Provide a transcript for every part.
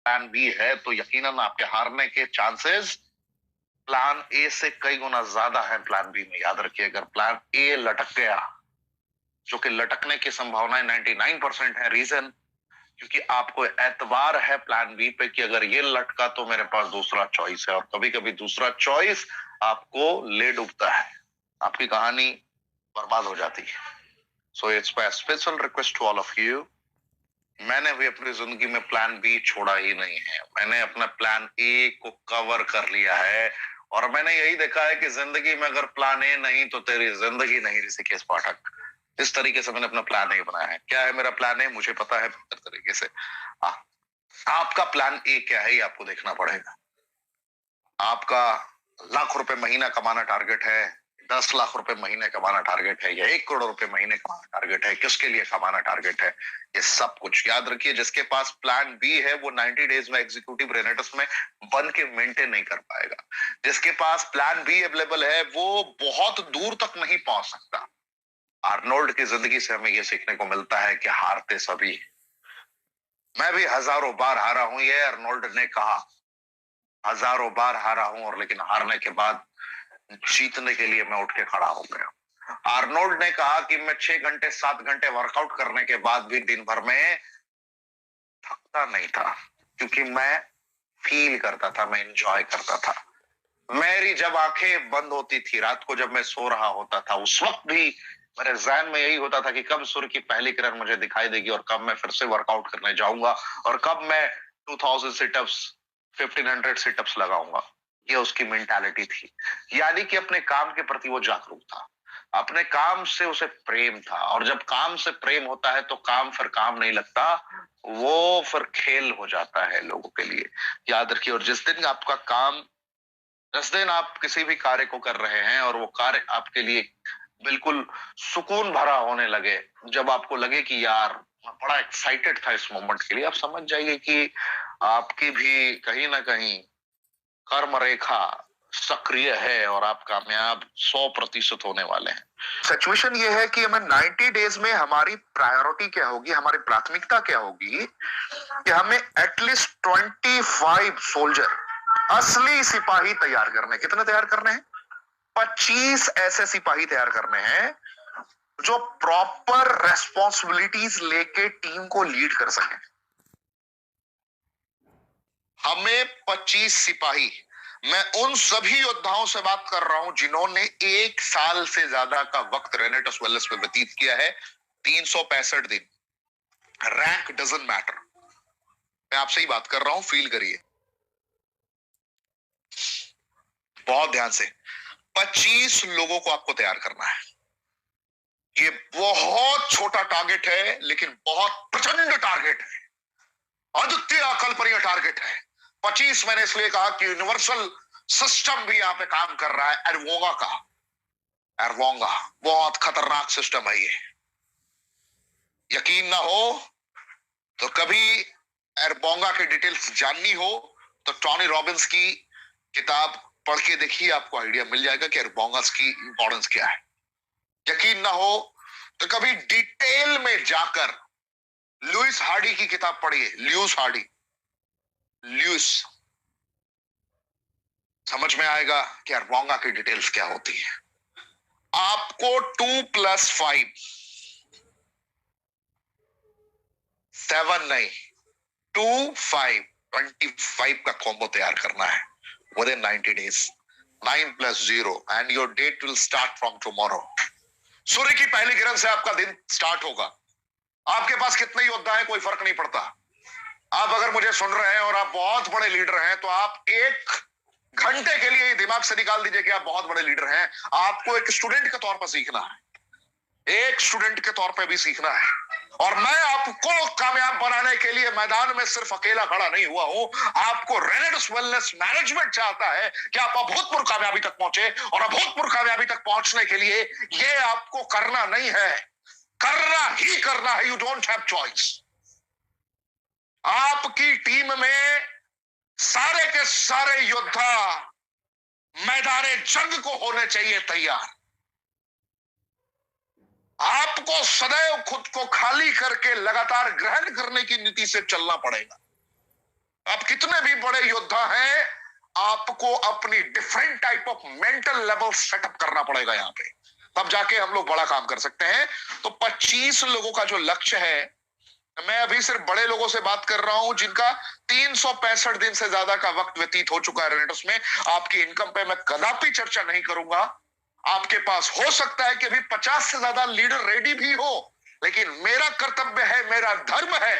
Plan B है तो यकीनन आपके हारने के चांसेस प्लान ए से कई गुना ज्यादा है प्लान बी में। याद रखिए, अगर प्लान ए लटक गया, जो कि लटकने की संभावनाएं 99% है, रीजन क्योंकि आपको एतबार है प्लान बी पे कि अगर ये लटका तो मेरे पास दूसरा चॉइस है, और कभी कभी दूसरा चॉइस आपको ले डूबता है, आपकी कहानी बर्बाद हो जाती है। So it's my special request to all of you, मैंने भी अपनी जिंदगी में प्लान बी छोड़ा ही नहीं है। मैंने अपना प्लान ए को कवर कर लिया है, और मैंने यही देखा है कि जिंदगी में अगर प्लान ए नहीं तो तेरी जिंदगी नहीं, ऋषिकेश पाठक। इस तरीके से मैंने अपना प्लान ए बनाया है। क्या है मेरा प्लान ए, मुझे पता है बेहतर तरीके से। आ, आपका प्लान ए क्या है ये आपको देखना पड़ेगा। आपका लाख रुपए महीना कमाना टारगेट है, 10 लाख रुपए महीने कमाना टारगेट है, या 1 करोड़ रुपए महीने कमाना टारगेट है, किसके लिए कमाना टारगेट है, ये सब कुछ याद रखिए। जिसके पास प्लान बी है वो 90 डेज में एग्जीक्यूटिव रेनेटस में बन के मेंटेन नहीं कर पाएगा। जिसके पास प्लान बी अवेलेबल है वो बहुत दूर तक नहीं पहुंच सकता। आर्नोल्ड की जिंदगी से हमें यह सीखने को मिलता है कि हारते सभी, मैं भी हजारों बार हारा हूं, ये आर्नोल्ड ने कहा। हजारों बार हारा हूं, और लेकिन हारने के बाद जीतने के लिए मैं उठ के खड़ा हो गया। आर्नोल्ड ने कहा कि मैं 6 घंटे 7 घंटे वर्कआउट करने के बाद भी दिन भर में थकता नहीं था, क्योंकि मैं फील करता था, मैं एंजॉय करता था। मेरी जब आंखें बंद होती थी रात को, जब मैं सो रहा होता था, उस वक्त भी मेरे ज़हन में यही होता था कि कब सूर्य की पहली किरण मुझे दिखाई देगी, और कब मैं फिर से वर्कआउट करने जाऊंगा, और कब मैं 2000 सिटअप्स 1500 सिटअप्स लगाऊंगा। ये उसकी मेंटालिटी थी। यानी कि अपने काम के प्रति वो जागरूक था, अपने काम से उसे प्रेम था, और जब काम से प्रेम होता है तो काम फिर काम नहीं लगता, वो फिर खेल हो जाता है लोगों के लिए। याद रखिए, और जिस दिन आप किसी भी कार्य को कर रहे हैं और वो कार्य आपके लिए बिल्कुल सुकून भरा होने लगे, जब आपको लगे कि यार मैं बड़ा एक्साइटेड था इस मोमेंट के लिए, आप समझ जाइए कि आपकी भी कहीं ना कहीं कर्म रेखा सक्रिय है और आप कामयाब 100% होने वाले हैं। सिचुएशन ये है कि हमें 90 डेज में हमारी प्रायोरिटी क्या होगी, हमारी प्राथमिकता क्या होगी, कि हमें एटलीस्ट 25 सोल्जर, असली सिपाही तैयार करने। कितने तैयार करने हैं? 25 ऐसे सिपाही तैयार करने हैं जो प्रॉपर रेस्पॉन्सिबिलिटीज लेके टीम को लीड कर सके। हमें 25 सिपाही, मैं उन सभी योद्धाओं से बात कर रहा हूं जिन्होंने 1 साल से ज्यादा का वक्त रेनेटस वेलनेस में व्यतीत किया है, 365 दिन। रैंक डजंट मैटर, मैं आपसे ही बात कर रहा हूं, फील करिए बहुत ध्यान से। 25 लोगों को आपको तैयार करना है। ये बहुत छोटा टारगेट है, लेकिन बहुत प्रचंड टारगेट है, अद्वितीय अकल्पनीय टारगेट है। 25 मैंने इसलिए कहा कि यूनिवर्सल सिस्टम भी यहां पे काम कर रहा है, एरवोंगा का। एरवोंगा बहुत खतरनाक सिस्टम है ये। यकीन ना हो तो कभी एरबोंगा की डिटेल्स जाननी हो तो टॉनी रॉबिन्स की किताब पढ़ के देखिए, आपको आइडिया मिल जाएगा कि एरबोंगा की इंपॉर्टेंस क्या है। यकीन ना हो तो कभी डिटेल में जाकर लुइस हार्डी की किताब पढ़िए। लुइस हार्डी, लुइस, समझ में आएगा कि एरबोंगा की डिटेल्स क्या होती है। आपको 2+5 7 नहीं, 25 का कॉम्बो तैयार करना है within 90 days। 9+0 and your date will start from tomorrow। सूर्य की पहली किरण से आपका दिन स्टार्ट होगा। आपके पास कितने योद्धा हैं कोई फर्क नहीं पड़ता। आप अगर मुझे सुन रहे हैं और आप बहुत बड़े लीडर हैं तो आप 1 घंटे के लिए दिमाग से निकाल दीजिए कि आप बहुत बड़े लीडर हैं। आपको एक स्टूडेंट के तौर पर सीखना है, एक स्टूडेंट के तौर पे भी सीखना है। और मैं आपको कामयाब बनाने के लिए मैदान में सिर्फ अकेला खड़ा नहीं हुआ हूं। आपको रेनेटस वेलनेस मैनेजमेंट चाहता है कि आप अभूतपूर्व कामयाबी तक पहुंचे, और अभूतपूर्व कामयाबी तक पहुंचने के लिए ये आपको करना नहीं है, करना ही करना है। You don't have choice. आपकी टीम में सारे के सारे योद्धा मैदाने जंग को होने चाहिए तैयार। आपको सदैव खुद को खाली करके लगातार ग्रहण करने की नीति से चलना पड़ेगा। आप कितने भी बड़े योद्धा हैं, आपको अपनी different type of mental level setup करना पड़ेगा यहां पे, तब जाके हम लोग बड़ा काम कर सकते हैं। तो 25 लोगों का जो लक्ष्य है, मैं अभी सिर्फ बड़े लोगों से बात कर रहा हूं जिनका 365 दिन से ज्यादा का वक्त व्यतीत हो चुका है रेनेटस में। आपकी इनकम पे मैं कदापि चर्चा नहीं करूंगा। आपके पास हो सकता है कि अभी 50 से ज्यादा लीडर रेडी भी हो, लेकिन मेरा कर्तव्य है, मेरा धर्म है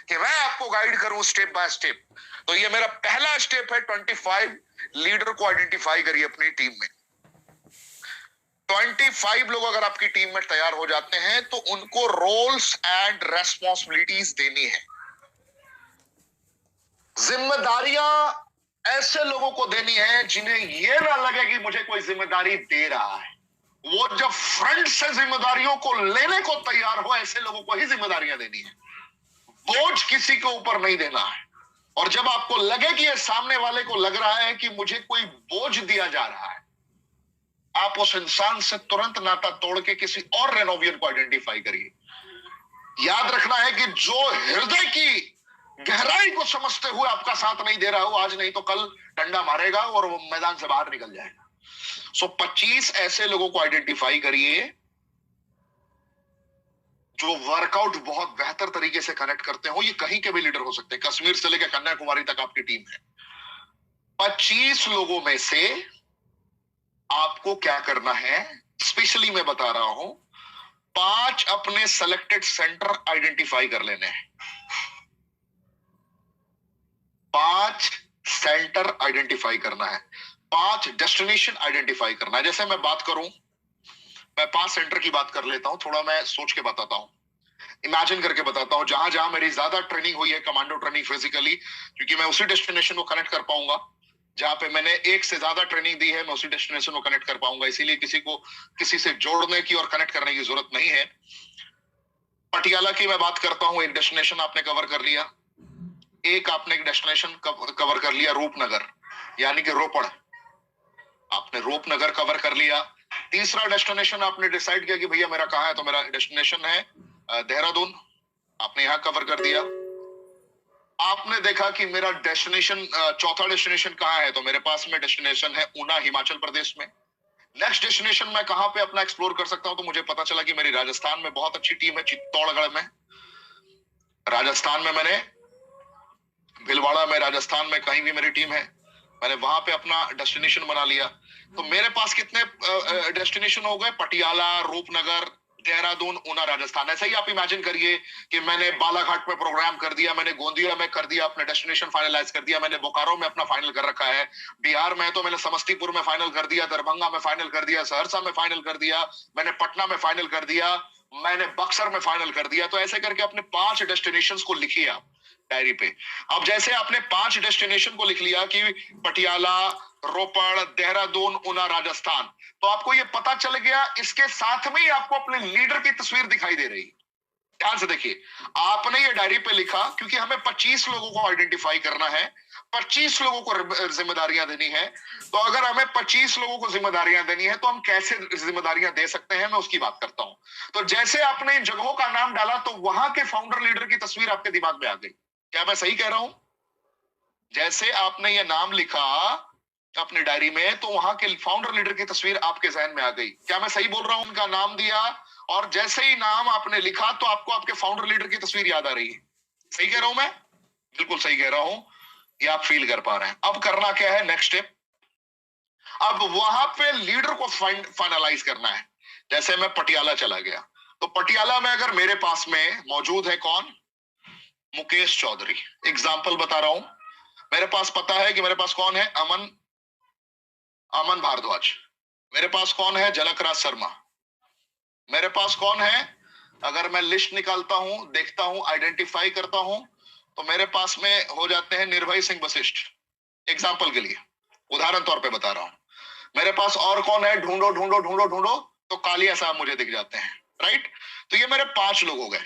कि मैं आपको गाइड करूं स्टेप बाय स्टेप। तो ये मेरा पहला स्टेप है, 25 लीडर को आइडेंटिफाई करिए अपनी टीम में। 25 लोग अगर आपकी टीम में तैयार हो जाते हैं तो उनको रोल्स एंड रेस्पॉन्सिबिलिटीज देनी है। जिम्मेदारियां ऐसे लोगों को देनी है जिन्हें यह ना लगे कि मुझे कोई जिम्मेदारी दे रहा है। वो जब फ्रंट से जिम्मेदारियों को लेने को तैयार हो, ऐसे लोगों को ही जिम्मेदारियां देनी है। बोझ किसी के ऊपर नहीं देना है। और जब आपको लगे कि ये सामने वाले को लग रहा है कि मुझे कोई बोझ दिया जा रहा है, आप उस इंसान से तुरंत नाता तोड़ के किसी और रेनोवियन को आइडेंटिफाई करिए। याद रखना है कि जो हृदय की गहराई को समझते हुए आपका साथ नहीं दे रहा हो, आज नहीं तो कल डंडा मारेगा और वो मैदान से बाहर निकल जाएगा। सो 25 ऐसे लोगों को आइडेंटिफाई करिए जो वर्कआउट बहुत बेहतर तरीके से कनेक्ट करते हो। ये कहीं के भी लीडर हो सकते हैं, कश्मीर से लेकर कन्याकुमारी तक आपकी टीम है। 25 लोगों में से आपको क्या करना है, स्पेशली मैं बता रहा हूं, 5 अपने सेलेक्टेड सेंटर आइडेंटिफाई कर लेने हैं। 5 सेंटर आइडेंटिफाई करना है, 5 डेस्टिनेशन आइडेंटिफाई करना है। जैसे मैं बात करूं, मैं 5 सेंटर की बात कर लेता हूं, थोड़ा मैं सोच के बताता हूं, इमेजिन करके बताता हूं। जहां जहां मेरी ज्यादा ट्रेनिंग हुई है, कमांडो ट्रेनिंग फिजिकली, क्योंकि मैं उसी डेस्टिनेशन को कनेक्ट कर पाऊंगा। जहां पे मैंने एक से ज्यादा ट्रेनिंग दी है, मैं उसी डेस्टिनेशन को कनेक्ट कर पाऊंगा। इसीलिए किसी को किसी से जोड़ने की और कनेक्ट करने की जरूरत नहीं है। पटियाला की मैं बात करता हूं, एक डेस्टिनेशन आपने कवर कर लिया। एक आपने एक डेस्टिनेशन कवर कर लिया रूपनगर, यानी कि रोपड़, आपने रूपनगर कवर कर लिया। तीसरा डेस्टिनेशन आपने डिसाइड किया कि भैया मेरा कहाँ है, तो मेरा डेस्टिनेशन है देहरादून, आपने यहां कवर कर दिया। आपने देखा कि मेरा डेस्टिनेशन, चौथा डेस्टिनेशन कहाँ है, तो मेरे पास में डेस्टिनेशन है ऊना, हिमाचल प्रदेश में। नेक्स्ट डेस्टिनेशन मैं कहां पे अपना एक्सप्लोर कर सकता हूं, तो मुझे पता चला कि मेरी राजस्थान में बहुत अच्छी टीम है, चित्तौड़गढ़ में। राजस्थान में मैंने भीलवाड़ा में, राजस्थान में कहीं भी मेरी टीम है, मैंने वहां पे अपना डेस्टिनेशन बना लिया। तो मेरे पास कितने डेस्टिनेशन हो गए, पटियाला, रूपनगर, देहरादून, ऊना, राजस्थान। ऐसा ही आप इमेजिन करिए कि मैंने बालाघाट में प्रोग्राम कर दिया, मैंने गोंदिया में कर दिया, अपने डेस्टिनेशन फाइनलाइज कर दिया, मैंने बोकारो में अपना फाइनल कर रखा है, बिहार में तो मैंने समस्तीपुर में फाइनल कर दिया, दरभंगा में फाइनल कर दिया, सहरसा में फाइनल कर दिया, मैंने पटना में फाइनल कर दिया, मैंने बक्सर में फाइनल कर दिया। तो ऐसे करके अपने 5 डेस्टिनेशन को लिखिए आप डायरी पे। अब जैसे आपने 5 डेस्टिनेशन को लिख लिया कि पटियाला, रोपड़, देहरादून, ऊना, राजस्थान, तो आपको ये पता चल गया, इसके साथ में ही आपको अपने लीडर की तस्वीर दिखाई दे रही। ध्यान से देखिए, आपने ये डायरी पे लिखा क्योंकि हमें 25 लोगों को आइडेंटिफाई करना है, 25 लोगों को जिम्मेदारियां देनी है। तो अगर हमें 25 लोगों को जिम्मेदारियां देनी है तो हम कैसे जिम्मेदारियां दे सकते हैं, मैं उसकी बात करता हूं। तो जैसे आपने इन जगहों का नाम डाला तो वहां के फाउंडर लीडर की तस्वीर आपके दिमाग में आ गई। क्या मैं सही कह रहा हूं? जैसे आपने ये नाम लिखा अपनी डायरी में, तो वहां के फाउंडर लीडर की तस्वीर आपके जहन में आ गई। क्या मैं सही बोल रहा हूं? उनका नाम दिया और जैसे ही नाम आपने लिखा तो आपको आपके फाउंडर लीडर की तस्वीर याद आ रही है। सही कह रहा हूं मैं? बिल्कुल सही कह रहा हूं, ये आप फील कर पा रहे हैं। अब करना क्या है, नेक्स्ट स्टेप, अब वहां पे लीडर को फाइनलाइज करना है। जैसे मैं पटियाला चला गया, तो पटियाला में अगर मेरे पास में मौजूद है कौन, मुकेश चौधरी, एग्जाम्पल बता रहा हूं। मेरे पास पता है कि मेरे पास कौन है, अमन भारद्वाज। मेरे पास कौन है, झलकराज शर्मा। मेरे पास कौन है, अगर मैं लिस्ट निकालता हूं, देखता हूं, आइडेंटिफाई करता हूं, तो मेरे पास में हो जाते हैं निर्भय सिंह वशिष्ठ। एग्जाम्पल के लिए, उदाहरण तौर पे बता रहा हूं। मेरे पास और कौन है, ढूंढो ढूंढो ढूंढो ढूंढो, तो कालिया साहब मुझे दिख जाते हैं, राइट। तो ये मेरे 5 लोग हो गए,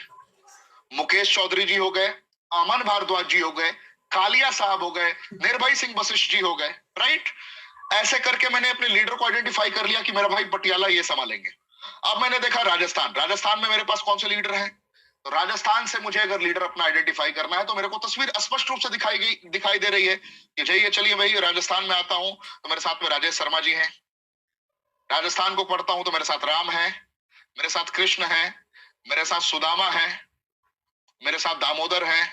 मुकेश चौधरी जी हो गए, अमन भारद्वाज जी हो गए, कालिया साहब हो गए, निर्भय सिंह वशिष्ठ जी हो गए, राइट। ऐसे करके मैंने अपने लीडर को आइडेंटिफाई कर लिया कि मेरा भाई पटियाला ये संभालेंगे। अब मैंने देखा राजस्थान, राजस्थान में मेरे पास कौन से लीडर हैं, तो राजस्थान से मुझे अगर लीडर अपना आइडेंटिफाई करना है तो मेरे को तस्वीर स्पष्ट रूप से दिखाई दे रही है कि जाइए चलिए भाई राजस्थान में आता हूं तो मेरे साथ में राजेश शर्मा जी हैं। राजस्थान को पढ़ता हूं तो मेरे साथ राम है, मेरे साथ कृष्ण है, मेरे साथ सुदामा है, मेरे साथ दामोदर है,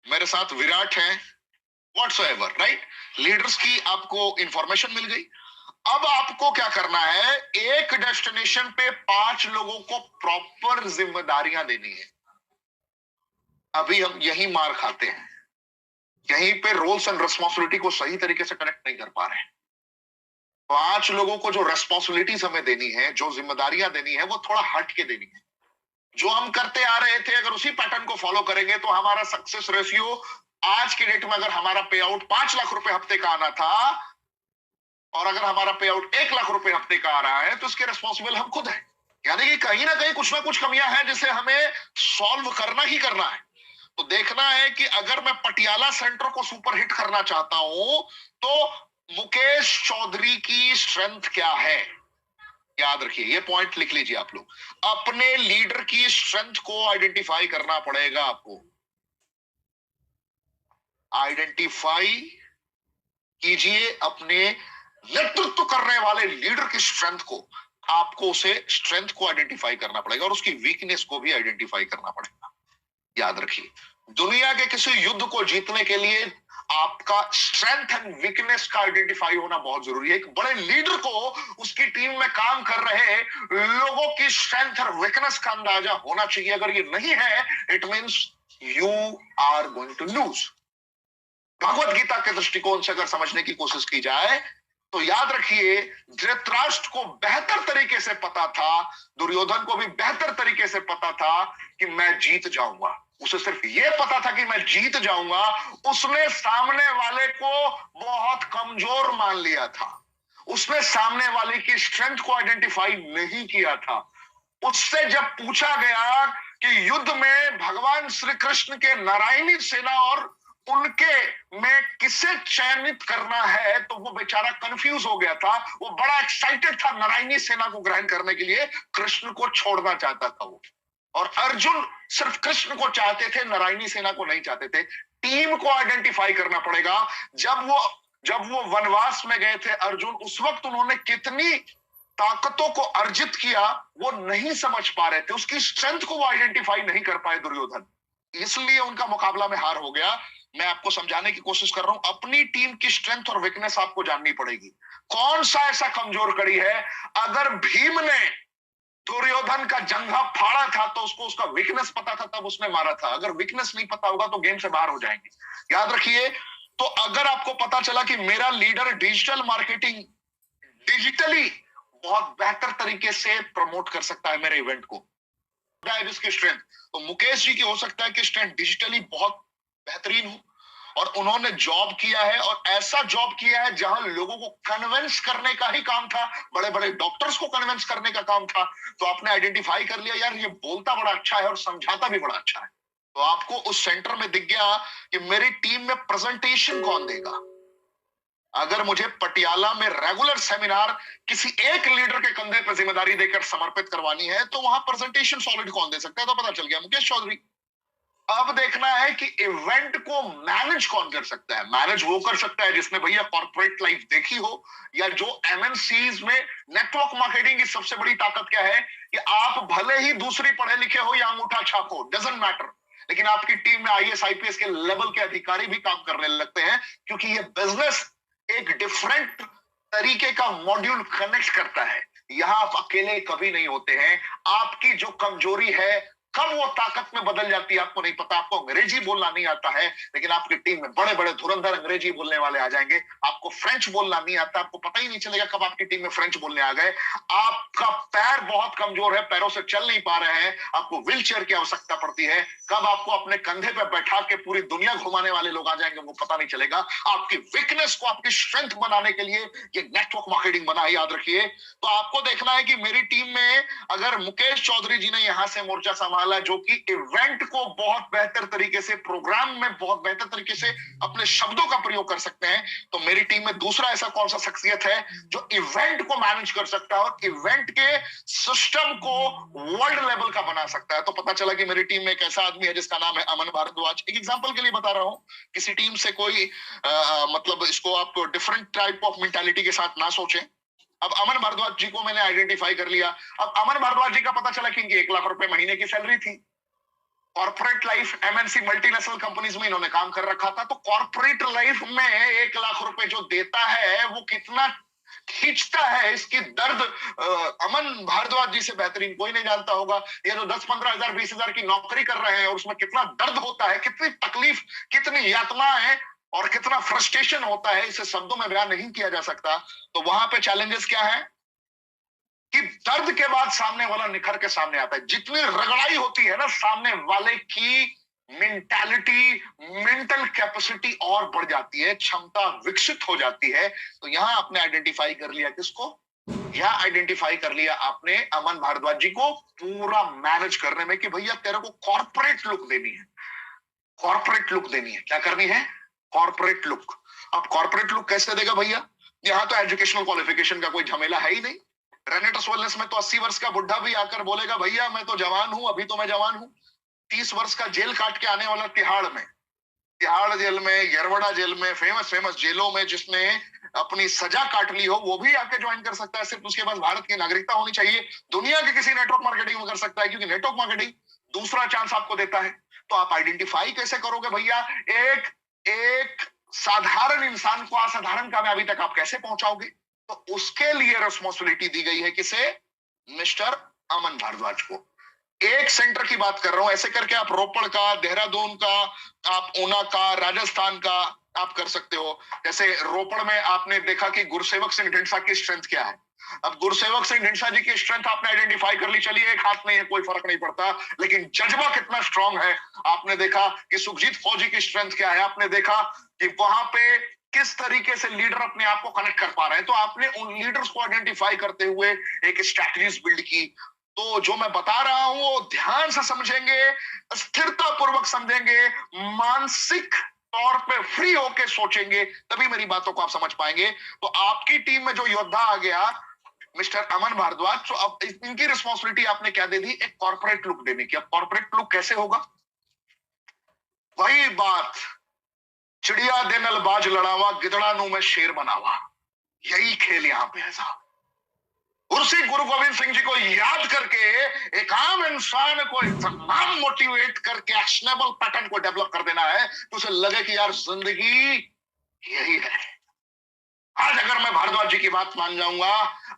मेरे साथ विराट है, व्हाट्सएवर, राइट। लीडर्स की आपको इंफॉर्मेशन मिल गई। अब आपको क्या करना है, एक डेस्टिनेशन पे 5 लोगों को प्रॉपर जिम्मेदारियां देनी है। अभी हम यही मार खाते हैं, यहीं पे रोल्स एंड रिस्पॉन्सिबिलिटी को सही तरीके से कनेक्ट नहीं कर पा रहे हैं। 5 लोगों को जो रेस्पॉन्सिबिलिटीज हमें देनी है, जो जिम्मेदारियां देनी है, वो थोड़ा हट के देनी है। जो हम करते आ रहे थे, अगर उसी पैटर्न को फॉलो करेंगे तो हमारा सक्सेस रेशियो आज के डेट में, अगर हमारा पे आउट 5 लाख रुपए हफ्ते का आना था और अगर हमारा पे आउट 1 लाख रुपए हफ्ते का आ रहा है तो इसके रिस्पॉन्सिबल हम खुद हैं। यानी कि कहीं ना कहीं कुछ ना कुछ कमियां हैं जिसे हमें सॉल्व करना ही करना है। तो देखना है कि अगर मैं पटियाला सेंटर को सुपर हिट करना चाहता हूं तो मुकेश चौधरी की स्ट्रेंथ क्या है, याद रखिए, ये पॉइंट लिख लीजिए आप लोग। अपने लीडर की स्ट्रेंथ को आइडेंटिफाई करना पड़ेगा आपको। आइडेंटिफाई कीजिए अपने नेतृत्व करने वाले लीडर की स्ट्रेंथ को। आपको उसे स्ट्रेंथ को आइडेंटिफाई करना पड़ेगा और उसकी वीकनेस को भी आइडेंटिफाई करना पड़ेगा। याद रखिए, दुनिया के किसी युद्ध को जीतने के लिए आपका स्ट्रेंथ एंड वीकनेस का आइडेंटिफाई होना बहुत जरूरी है। एक बड़े लीडर को उसकी टीम में काम कर रहे लोगों की स्ट्रेंथ और वीकनेस का अंदाजा होना चाहिए। अगर ये नहीं है, it means you are going to lose. Bhagavad Gita के दृष्टिकोण से अगर समझने की कोशिश की जाए तो याद रखिए, धृतराष्ट्र को बेहतर तरीके से पता था, दुर्योधन को भी बेहतर तरीके से पता था कि मैं जीत जाऊंगा। उसे सिर्फ यह पता था कि मैं जीत जाऊंगा। उसने सामने वाले को बहुत कमजोर मान लिया था। उसने सामने वाले की स्ट्रेंथ को आइडेंटिफाई नहीं किया था। उससे जब पूछा गया कि युद्ध में भगवान श्री कृष्ण के नारायणी सेना और उनके में किसे चयनित करना है, तो वो बेचारा कंफ्यूज हो गया था। वो बड़ा एक्साइटेड था नारायणी सेना को ग्रहण करने के लिए, कृष्ण को छोड़ना चाहता था वो। और अर्जुन सिर्फ कृष्ण को चाहते थे, नारायणी सेना को नहीं चाहते थे। टीम को आइडेंटिफाई करना पड़ेगा। जब वो वनवास में गए थे अर्जुन, उस वक्त उन्होंने कितनी ताकतों को अर्जित किया वो नहीं समझ पा रहे थे। उसकी स्ट्रेंथ को वो आइडेंटिफाई नहीं कर पाए दुर्योधन, इसलिए उनका मुकाबला में हार हो गया। मैं आपको समझाने की कोशिश कर रहा हूं, अपनी टीम की स्ट्रेंथ और वीकनेस आपको जाननी पड़ेगी। कौन सा ऐसा कमजोर कड़ी है, अगर भीम ने दुर्योधन का जंघा फाड़ा था तो उसको उसका वीकनेस पता था, तब उसने मारा था। अगर वीकनेस नहीं पता होगा तो गेम से बाहर हो जाएंगे, याद रखिए। तो अगर आपको पता चला कि मेरा लीडर डिजिटल मार्केटिंग, डिजिटली बहुत बेहतर तरीके से प्रमोट कर सकता है मेरे इवेंट को, जिसकी स्ट्रेंथ, तो मुकेश जी की हो सकता है कि स्ट्रेंथ डिजिटली बहुत बेहतरीन हो और उन्होंने जॉब किया है, और ऐसा जॉब किया है जहां लोगों को कन्विंस करने का ही काम था, बड़े बड़े डॉक्टर्स को कन्विंस करने का काम था। तो आपने आइडेंटिफाई कर लिया, यार ये बोलता बड़ा अच्छा है और समझाता भी बड़ा अच्छा है। तो आपको उस सेंटर में दिख गया कि मेरी टीम में प्रेजेंटेशन कौन देगा। अगर मुझे पटियाला में रेगुलर सेमिनार किसी एक लीडर के कंधे पर जिम्मेदारी देकर समर्पित करवानी है तो वहां प्रेजेंटेशन सॉलिड कौन दे सकता है, तो पता चल गया मुकेश चौधरी। अब देखना है कि इवेंट को मैनेज कौन कर सकता है। मैनेज वो कर सकता है जिसने भैया कॉर्पोरेट लाइफ देखी हो, या जो एमएनसीज में नेटवर्क मार्केटिंग की सबसे बड़ी ताकत क्या है कि आप भले ही दूसरी पढ़े लिखे हो या अंगूठा छाप हो, डजंट मैटर, लेकिन आपकी टीम में आईएएस आईपीएस के लेवल के अधिकारी भी काम करने लगते हैं, क्योंकि ये बिजनेस एक डिफरेंट तरीके का मॉड्यूल कनेक्ट करता है। यहां आप अकेले कभी नहीं होते हैं। आपकी जो कमजोरी है कब वो ताकत में बदल जाती है आपको नहीं पता। आपको अंग्रेजी बोलना नहीं आता है, लेकिन आपकी टीम में बड़े बड़े धुरंधर अंग्रेजी बोलने वाले आ जाएंगे। आपको फ्रेंच बोलना नहीं आता, आपको पता ही नहीं चलेगा कब आपकी टीम में फ्रेंच बोलने आ गए। आपका पैर बहुत कमजोर है, पैरों से चल नहीं पा रहे हैं, आपको व्हील चेयर की आवश्यकता पड़ती है, कब आपको अपने कंधे पर बैठा के पूरी दुनिया घुमाने वाले लोग आ जाएंगे वो पता नहीं चलेगा। आपकी वीकनेस को आपकी स्ट्रेंथ बनाने के लिए ये नेटवर्क मार्केटिंग बना है, याद रखिए। तो आपको देखना है कि मेरी टीम में अगर मुकेश चौधरी जी ने यहां से मोर्चा संभाला वाला, जो कि इवेंट को बहुत बेहतर तरीके से, प्रोग्राम में बहुत बेहतर तरीके से अपने शब्दों का प्रयोग कर सकते हैं, तो मेरी टीम में दूसरा ऐसा कौन सा शख्सियत है जो इवेंट को मैनेज कर सकता है और इवेंट के सिस्टम को वर्ल्ड लेवल का बना सकता है। तो पता चला कि मेरी टीम में एक ऐसा आदमी है जिसका नाम है अमन भारद्वाज। एक एग्जांपल के लिए बता रहा हूं, किसी टीम से कोई मतलब इसको आप डिफरेंट टाइप ऑफ मेंटालिटी के साथ ना सोचें। अब अमन भारद्वाज जी को मैंने आइडेंटिफाई कर लिया। अब अमन भारद्वाज जी का पता चला कि इनकी 1 लाख रुपए महीने की सैलरी थी। Corporate life, MNC multinational companies में इन्होंने काम कर रखा था। तो कॉर्पोरेट लाइफ में 1 लाख रुपए जो देता है वो कितना खींचता है, इसकी दर्द अमन भारद्वाज जी से बेहतरीन कोई नहीं जानता होगा। ये जो 10-15 हजार 20 हजार की नौकरी कर रहे हैं और उसमें कितना दर्द होता है, कितनी तकलीफ, कितनी यातनाएं और कितना फ्रस्ट्रेशन होता है, इसे शब्दों में बयान नहीं किया जा सकता। तो वहां पे चैलेंजेस क्या है कि दर्द के बाद सामने वाला निखर के सामने आता है। जितनी रगड़ाई होती है ना, सामने वाले की मेंटालिटी, मेंटल कैपेसिटी और बढ़ जाती है, क्षमता विकसित हो जाती है। तो यहां आपने आइडेंटिफाई कर लिया किसको? यहां आइडेंटिफाई कर लिया आपने अमन भारद्वाज जी को पूरा मैनेज करने में कि भैया तेरे को कॉर्पोरेट लुक देनी है, कॉर्पोरेट लुक देनी है। क्या करनी है? Corporate look. अब कॉर्पोरेट लुक कैसे देगा भैया? यहां तो एजुकेशनल क्वालिफिकेशन का कोई झमेला है ही नहीं। रेनेटस वेलनेस में तो 80 वर्ष का बुढ़ा भी आकर बोलेगा भैया मैं तो जवान हूं, अभी तो मैं जवान हूं। 30 वर्ष का जेल काट के आने वाला तिहाड़ में, तिहाड़ जेल में, यरवड़ा जेल में, फेमस जेलों में जिसने अपनी सजा काट ली हो, वो भी आके ज्वाइन कर सकता है। सिर्फ उसके पास भारत की नागरिकता होनी चाहिए। दुनिया के किसी नेटवर्क मार्केटिंग में कर सकता है, क्योंकि नेटवर्क मार्केटिंग दूसरा चांस आपको देता है। तो आप आइडेंटिफाई कैसे करोगे भैया? एक साधारण इंसान को असाधारण कामयाबी तक आप कैसे पहुंचाओगे? तो उसके लिए रिस्पॉन्सिबिलिटी दी गई है किसे? मिस्टर अमन भारद्वाज को। एक सेंटर की बात कर रहा हूं, ऐसे करके आप रोपड़ का, देहरादून का, आप ऊना का, राजस्थान का आप कर सकते हो। जैसे रोपड़ में आपने देखा कि गुरसेवक सिंह ढींडसा की स्ट्रेंथ क्या है। अब गुरसेवक सिंह ढींडसा जी की स्ट्रेंथ आपने आइडेंटिफाई कर ली, चलिए एक हाथ में है, कोई फर्क नहीं पड़ता, लेकिन जज्बा कितना स्ट्रांग है। आपने देखा कि सुखजीत फौजी की स्ट्रेंथ क्या है, आपने देखा कि वहां पे किस तरीके से लीडर अपने आप को कनेक्ट कर पा रहे हैं। तो आपने उन लीडर्स को आइडेंटिफाई करते हुए एक स्ट्रैटेजीज बिल्ड की। तो जो मैं बता रहा हूं वो ध्यान से समझेंगे, स्थिरता पूर्वक समझेंगे, मानसिक तौर पे फ्री होके सोचेंगे, तभी मेरी बातों को आप समझ पाएंगे। तो आपकी टीम में जो योद्धा आ गया मिस्टर अमन भारद्वाज, तो अब इनकी रिस्पॉन्सिबिलिटी आपने क्या दे दी? एक कॉर्पोरेट लुक देने की। अब कॉर्पोरेट लुक कैसे होगा? वही बात, चिड़िया दे नल बाज लड़ावा, गिदड़ा नू में शेर बनावा, यही खेल यहां पे है साहब। उसी गुरु गोविंद सिंह जी को याद करके एक आम इंसान को इतना मोटिवेट करके एक्शनेबल पैटर्न को डेवलप कर देना है तो उसे लगे कि यार जिंदगी यही है। आज अगर मैं भारद्वाज जी की बात मान जाऊंगा,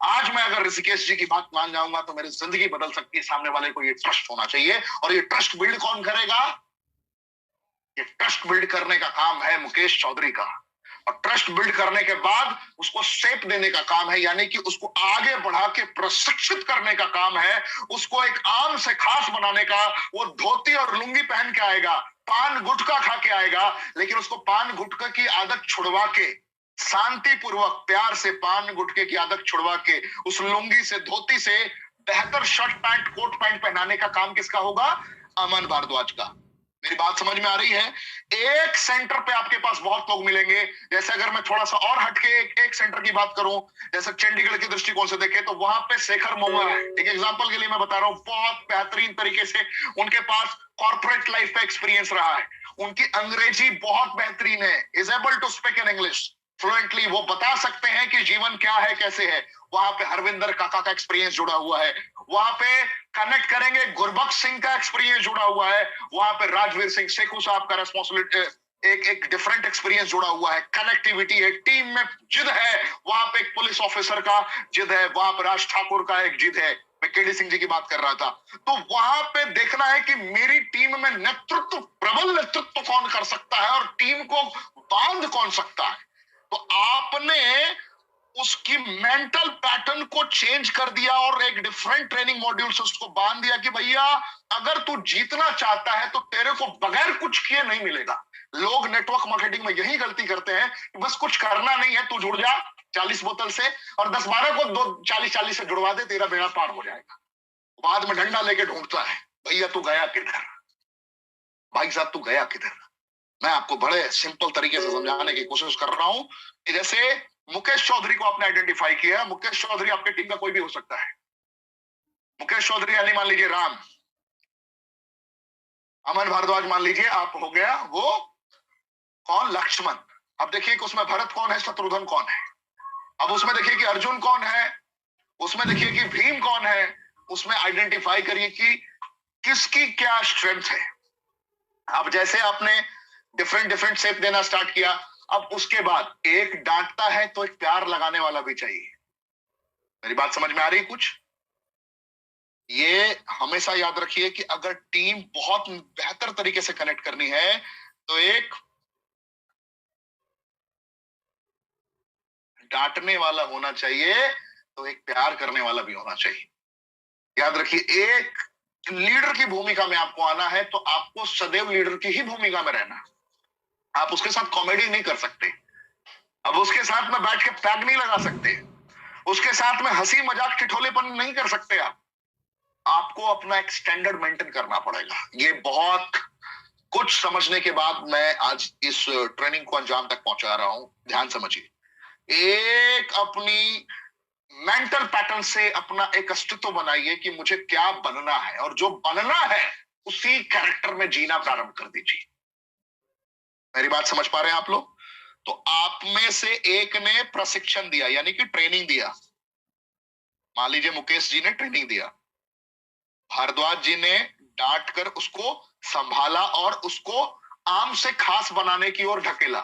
आज मैं अगर ऋषिकेश जी की बात मान जाऊंगा, तो मेरी जिंदगी बदल सकती है। सामने वाले को ये ट्रस्ट होना चाहिए, और ये ट्रस्ट बिल्ड कौन करेगा? ये ट्रस्ट बिल्ड करने का काम है मुकेश चौधरी का। और ट्रस्ट बिल्ड करने के बाद उसको शेप देने का काम है, यानी कि उसको आगे बढ़ा के प्रशिक्षित करने का काम है। उसको एक आम से खास बनाने का। वो धोती और लुंगी पहन के आएगा, पान गुटखा खा के आएगा, लेकिन उसको पान गुटखा की आदत छुड़वा के, शांति पूर्वक प्यार से पान गुटके की आदत छुड़वा के, उस लुंगी से, धोती से बेहतर शर्ट पैंट, कोट पैंट पहनाने का काम किसका होगा? अमन भारद्वाज का। मेरी बात समझ में आ रही है? एक सेंटर पे आपके पास बहुत लोग मिलेंगे। जैसे अगर मैं थोड़ा सा और हटके एक सेंटर की बात करूं, जैसे चंडीगढ़ के दृष्टिकोण से देखें, तो वहां पे शेखर महुआ है। एक एग्जांपल के लिए मैं बता रहा हूं, बहुत बेहतरीन तरीके से उनके पास कॉर्पोरेट लाइफ का एक्सपीरियंस रहा है। उनकी अंग्रेजी बहुत बेहतरीन है, is able to speak in English fluently. वो बता सकते हैं कि जीवन क्या है, कैसे है। वहां पे हरविंदर काका का एक्सपीरियंस जुड़ा हुआ है। वहां पे कनेक्ट करेंगे, गुरबख्श सिंह का एक्सपीरियंस जुड़ा हुआ है। वहां पे राजवीर सिंह शेखू साहब का रेस्पॉन्सिबिलिटी, एक डिफरेंट एक्सपीरियंस जुड़ा हुआ है। कनेक्टिविटी है, टीम में जिद है। वहां पे एक पुलिस ऑफिसर का जिद है, वहां पे राज ठाकुर का एक जिद है। मैं केडी सिंह जी की बात कर रहा था। तो वहां पे देखना है कि मेरी टीम में नेतृत्व, प्रबल नेतृत्व कौन कर सकता है और टीम को बांध कौन सकता है। तो आपने उसकी मेंटल पैटर्न को चेंज कर दिया और एक डिफरेंट ट्रेनिंग मॉड्यूल से उसको बांध दिया कि भैया अगर तू जीतना चाहता है तो तेरे को बगैर कुछ किए नहीं मिलेगा। लोग नेटवर्क मार्केटिंग में यही गलती करते हैं कि बस कुछ करना नहीं है, तू जुड़ जा 40 बोतल से और 10-12 को 40-40 से जुड़वा दे, तेरा बेड़ा पार हो जाएगा। बाद में डंडा लेके ढूंढता है, भैया तू गया किधर, भाई साहब तू गया किधर। मैं आपको बड़े सिंपल तरीके से समझाने की कोशिश कर रहा हूं कि जैसे मुकेश चौधरी को आपने आइडेंटिफाई किया, मुकेश चौधरी आपके टीम का कोई भी हो सकता है। मुकेश चौधरी यानी मान लीजिए राम, अमन भारद्वाज मान लीजिए आप हो गया वो कौन, लक्ष्मण। अब देखिए कि उसमें भरत कौन है, शत्रुघ्न कौन है। अब उसमें देखिए कि अर्जुन कौन है, उसमें देखिए कि भीम कौन है। उसमें आइडेंटिफाई करिए कि किसकी क्या स्ट्रेंथ है। अब जैसे आपने डिफरेंट डिफरेंट शेप देना स्टार्ट किया, अब उसके बाद एक डांटता है तो एक प्यार लगाने वाला भी चाहिए। मेरी बात समझ में आ रही है कुछ? ये हमेशा याद रखिए कि अगर टीम बहुत बेहतर तरीके से कनेक्ट करनी है तो एक डांटने वाला होना चाहिए तो एक प्यार करने वाला भी होना चाहिए। याद रखिए, एक लीडर की भूमिका में आपको आना है तो आपको सदैव लीडर की ही भूमिका में रहना। आप उसके साथ कॉमेडी नहीं कर सकते, अब उसके साथ में बैठ के पैग नहीं लगा सकते, उसके साथ में हंसी मजाक ठिठोलेपन नहीं कर सकते। आप आपको अपना एक स्टैंडर्ड मेंटेन करना पड़ेगा। ये बहुत कुछ समझने के बाद मैं आज इस ट्रेनिंग को अंजाम तक पहुंचा रहा हूं। ध्यान समझिए, एक अपनी मेंटल पैटर्न से अपना एक अस्तित्व बनाइए कि मुझे क्या बनना है, और जो बनना है उसी कैरेक्टर में जीना प्रारंभ कर दीजिए। मेरी बात समझ पा रहे हैं आप लोग? तो आप में से एक ने प्रशिक्षण दिया यानी कि ट्रेनिंग दिया, मान लीजिए मुकेश जी ने ट्रेनिंग दिया, भारद्वाज जी ने डांट कर उसको संभाला और उसको आम से खास बनाने की ओर ढकेला।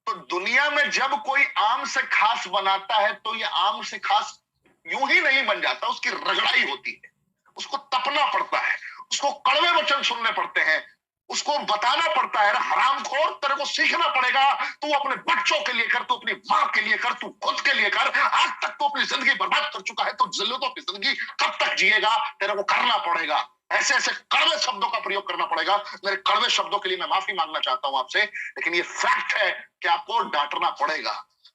तो दुनिया में जब कोई आम से खास बनाता है तो ये आम से खास यूं ही नहीं बन जाता, उसकी रगड़ाई होती है, उसको तपना पड़ता है, उसको कड़वे वचन सुनने पड़ते हैं, उसको बताना पड़ता है, हरामखोर तेरे को सीखना पड़ेगा, तू अपने बच्चों के लिए कर, तू अपनी मां के लिए कर, तू खुद के लिए कर। आज तक तो अपनी जिंदगी बर्बाद कर चुका है, तो जिल्लतों की जिंदगी कब तक जिएगा, तेरे को करना पड़ेगा। ऐसे ऐसे कड़वे शब्दों का प्रयोग करना पड़ेगा। मेरे कड़वे शब्दों के लिए मैं माफी मांगना चाहता हूं आपसे, लेकिन ये फैक्ट है कि आपको डांटना पड़ेगा।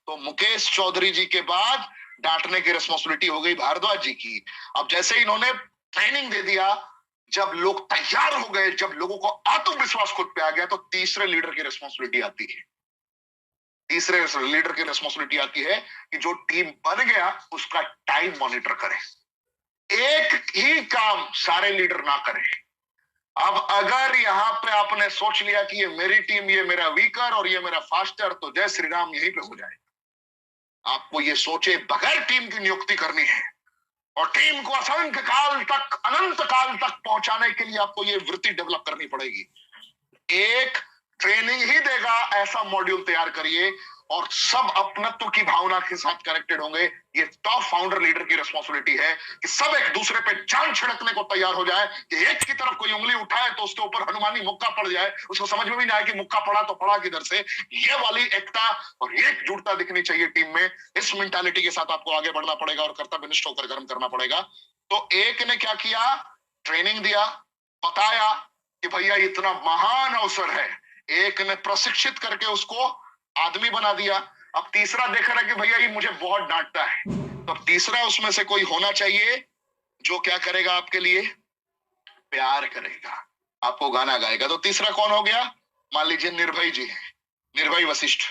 तो मुकेश चौधरी जी के बाद डांटने की रिस्पॉन्सिबिलिटी हो गई भारद्वाज जी की। अब जैसे इन्होंने ट्रेनिंग दे दिया, जब लोग तैयार हो गए, जब लोगों को आत्मविश्वास खुद पे आ गया, तो तीसरे लीडर की रिस्पॉन्सिबिलिटी आती है। तीसरे लीडर की रिस्पॉन्सिबिलिटी आती है कि जो टीम बन गया उसका टाइम मॉनिटर करे। एक ही काम सारे लीडर ना करें। अब अगर यहां पे आपने सोच लिया कि ये मेरी टीम, ये मेरा वीकर और ये मेरा फास्टर, तो जय श्री राम यहीं पे हो जाए। आपको ये सोचे बगैर टीम की नियुक्ति करनी है और टीम को असंख्य काल तक, अनंत काल तक पहुंचाने के लिए आपको ये वृत्ति डेवलप करनी पड़ेगी। एक ट्रेनिंग ही देगा ऐसा मॉड्यूल तैयार करिए और सब अपनत्व की भावना के साथ कनेक्टेड होंगे। ये टॉप फाउंडर लीडर की रिस्पॉन्सिबिलिटी है कि सब एक दूसरे पे जान छिड़कने को तैयार हो जाए, कि एक की तरफ कोई उंगली उठाए तो उसके ऊपर हनुमानी मुक्का पड़ जाए, उसको समझ में भी ना आए कि मुक्का पड़ा तो पड़ा किधर से। ये वाली एकता और एकजुटता दिखनी चाहिए टीम में। इस मेंटालिटी के साथ आपको आगे बढ़ना पड़ेगा और कर्तव्यनिष्ठ होकर कर्म करना पड़ेगा। तो एक ने क्या किया, ट्रेनिंग दिया, बताया कि भैया इतना महान अवसर है, एक ने प्रशिक्षित करके उसको आदमी बना दिया। अब तीसरा देख रहा है कि भैया ये मुझे बहुत डांटता है, तो अब तीसरा उसमें से कोई होना चाहिए जो क्या करेगा, आपके लिए प्यार करेगा, आपको गाना गाएगा। तो तीसरा कौन हो गया, मान लीजिए निर्भय जी हैं, निर्भय वशिष्ठ।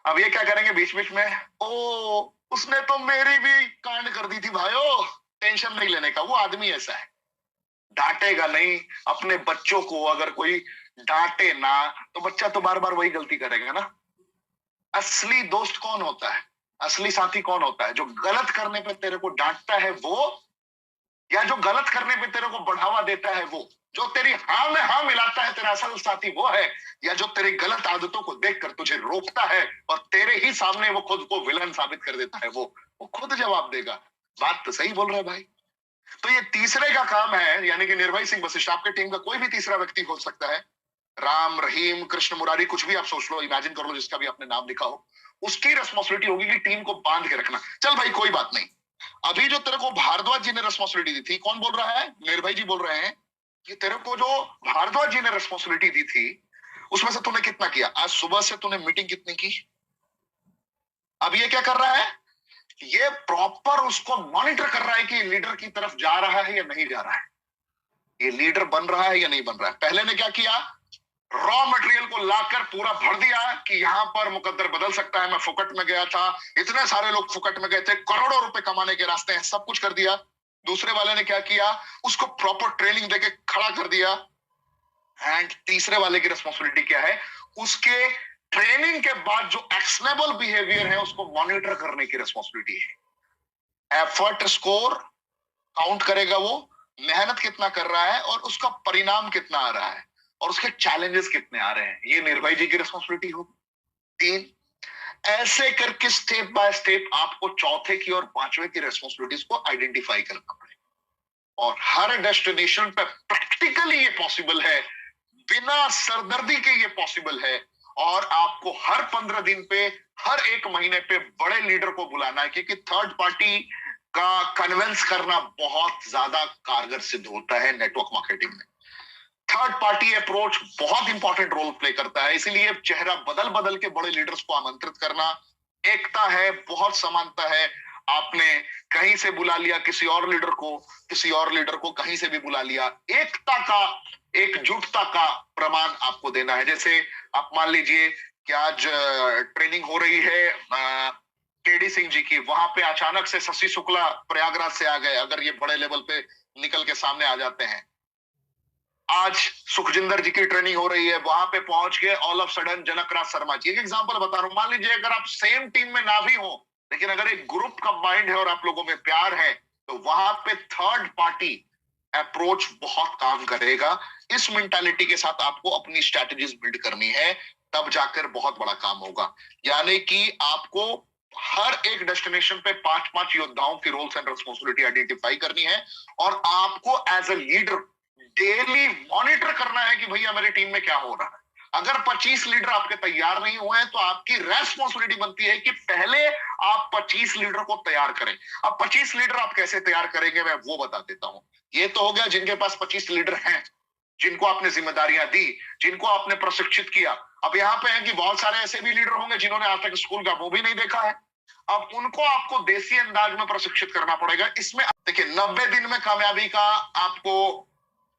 अब ये क्या करेंगे बीच बीच में, ओ उसने तो मेरी भी कांड कर दी थी भाइयों, टेंशन नहीं लेने का, वो आदमी ऐसा है, डांटेगा नहीं। अपने बच्चों को अगर कोई डांटे ना तो बच्चा तो बार बार वही गलती करेगा ना। असली दोस्त कौन होता है, असली साथी कौन होता है, जो गलत करने पे तेरे को डांटता है वो, या जो गलत करने पे तेरे को बढ़ावा देता है वो। जो तेरी हाँ में हाँ मिलाता है तेरा असल साथी वो है, या जो तेरी गलत आदतों को देखकर तुझे रोकता है और तेरे ही सामने वो खुद को विलन साबित कर देता है, वो खुद जवाब देगा। बात तो सही बोल रहे भाई। तो ये तीसरे का काम है, यानी कि निर्भय सिंह वशिष्ठ, आपके टीम का कोई भी तीसरा व्यक्ति हो सकता है, राम रहीम कृष्ण मुरारी, कुछ भी आप सोच लो, इमेजिन कर लो, जिसका भी आपने नाम लिखा हो, उसकी रिस्पॉन्सिबिलिटी होगी कि टीम को बांध के रखना। चल भाई कोई बात नहीं, अभी जो तेरे को भारद्वाज जी ने रिस्पॉन्सिबिलिटी दी थी, कौन बोल रहा है, निर्भय जी बोल रहे हैं कि तेरे को जो भारद्वाज जी ने रिस्पॉन्सिबिलिटी दी थी उसमें से तूने कितना किया, आज सुबह से तूने मीटिंग कितनी की। अब ये क्या कर रहा है, ये प्रॉपर उसको मॉनिटर कर रहा है कि लीडर की तरफ जा रहा है या नहीं जा रहा है। ये लीडर बन रहा है या नहीं बन रहा है। पहले ने क्या किया, रॉ मटेरियल को लाकर पूरा भर दिया कि यहां पर मुकद्दर बदल सकता है, मैं फुकट में गया था, इतने सारे लोग फुकट में गए थे, करोड़ों रुपए कमाने के रास्ते हैं, सब कुछ कर दिया। दूसरे वाले ने क्या किया, उसको प्रॉपर ट्रेनिंग देके खड़ा कर दिया। एंड तीसरे वाले की रिस्पॉन्सिबिलिटी क्या है, उसके ट्रेनिंग के बाद जो एक्शनेबल बिहेवियर है उसको मॉनिटर करने की रिस्पॉन्सिबिलिटी है। एफर्ट स्कोर काउंट करेगा वो, मेहनत कितना कर रहा है और उसका परिणाम कितना आ रहा है और उसके चैलेंजेस कितने आ रहे हैं, ये निर्भय जी की रिस्पॉन्सिबिलिटी होगी। 3, ऐसे करके स्टेप बाय स्टेप आपको चौथे की और पांचवे की रिस्पॉन्सिबिलिटीज को आइडेंटिफाई करना पड़ेगा। और हर डेस्टिनेशन पे प्रैक्टिकली ये पॉसिबल है, बिना सरदर्दी के ये पॉसिबल है। और आपको हर 15 दिन पे, हर 1 महीने पे बड़े लीडर को बुलाना है, क्योंकि थर्ड पार्टी का कन्विंस करना बहुत ज्यादा कारगर सिद्ध होता है नेटवर्क मार्केटिंग में। थर्ड पार्टी अप्रोच बहुत इंपॉर्टेंट रोल प्ले करता है, इसीलिए चेहरा बदल बदल के बड़े लीडर्स को आमंत्रित करना। एकता है, बहुत समानता है, आपने कहीं से बुला लिया किसी और लीडर को, किसी और लीडर को कहीं से भी बुला लिया, एकता का, एकजुटता का प्रमाण आपको देना है। जैसे आप मान लीजिए कि आज ट्रेनिंग हो रही है केडी सिंह जी की, वहां पे अचानक से शशि शुक्ला प्रयागराज से आ गए, अगर ये बड़े लेवल पे निकल के सामने आ जाते हैं। आज सुखजिंदर जी की ट्रेनिंग हो रही है, वहां पे पहुंच के ऑल ऑफ सडन जनक राज शर्मा जी, एक एग्जांपल बता रहा हूं, मान लीजिए अगर आप सेम टीम में ना भी हो, लेकिन अगर एक ग्रुप कंबाइंड है और आप लोगों में प्यार है, तो वहां पे थर्ड पार्टी अप्रोच बहुत काम करेगा। इस मेंटालिटी के साथ आपको अपनी स्ट्रैटेजीज बिल्ड करनी है, तब जाकर बहुत बड़ा काम होगा। यानी कि आपको हर एक डेस्टिनेशन पे 5-5 योद्धाओं की रोल्स एंड रिस्पॉन्सिबिलिटी आइडेंटिफाई करनी है, और आपको as a leader daily monitor करना है कि भैया मेरी टीम में क्या हो रहा है। अगर 25 लीडर आपके तैयार नहीं हुए हैं, तो आपकी रेस्पॉन्सिबिलिटी बनती है कि पहले आप 25 लीडर को तैयार करें। अब 25 लीडर आप कैसे तैयार करेंगे, मैं वो बता देता हूं। ये तो हो गया जिनके पास 25 लीडर हैं, जिनको आपने जिम्मेदारियां दी, जिनको आपने प्रशिक्षित किया। अब यहाँ पे है कि बहुत सारे ऐसे भी लीडर होंगे जिन्होंने आज तक स्कूल का वो भी नहीं देखा है, अब उनको आपको देसी अंदाज में प्रशिक्षित करना पड़ेगा। इसमें देखिए 90 दिन में कामयाबी का आपको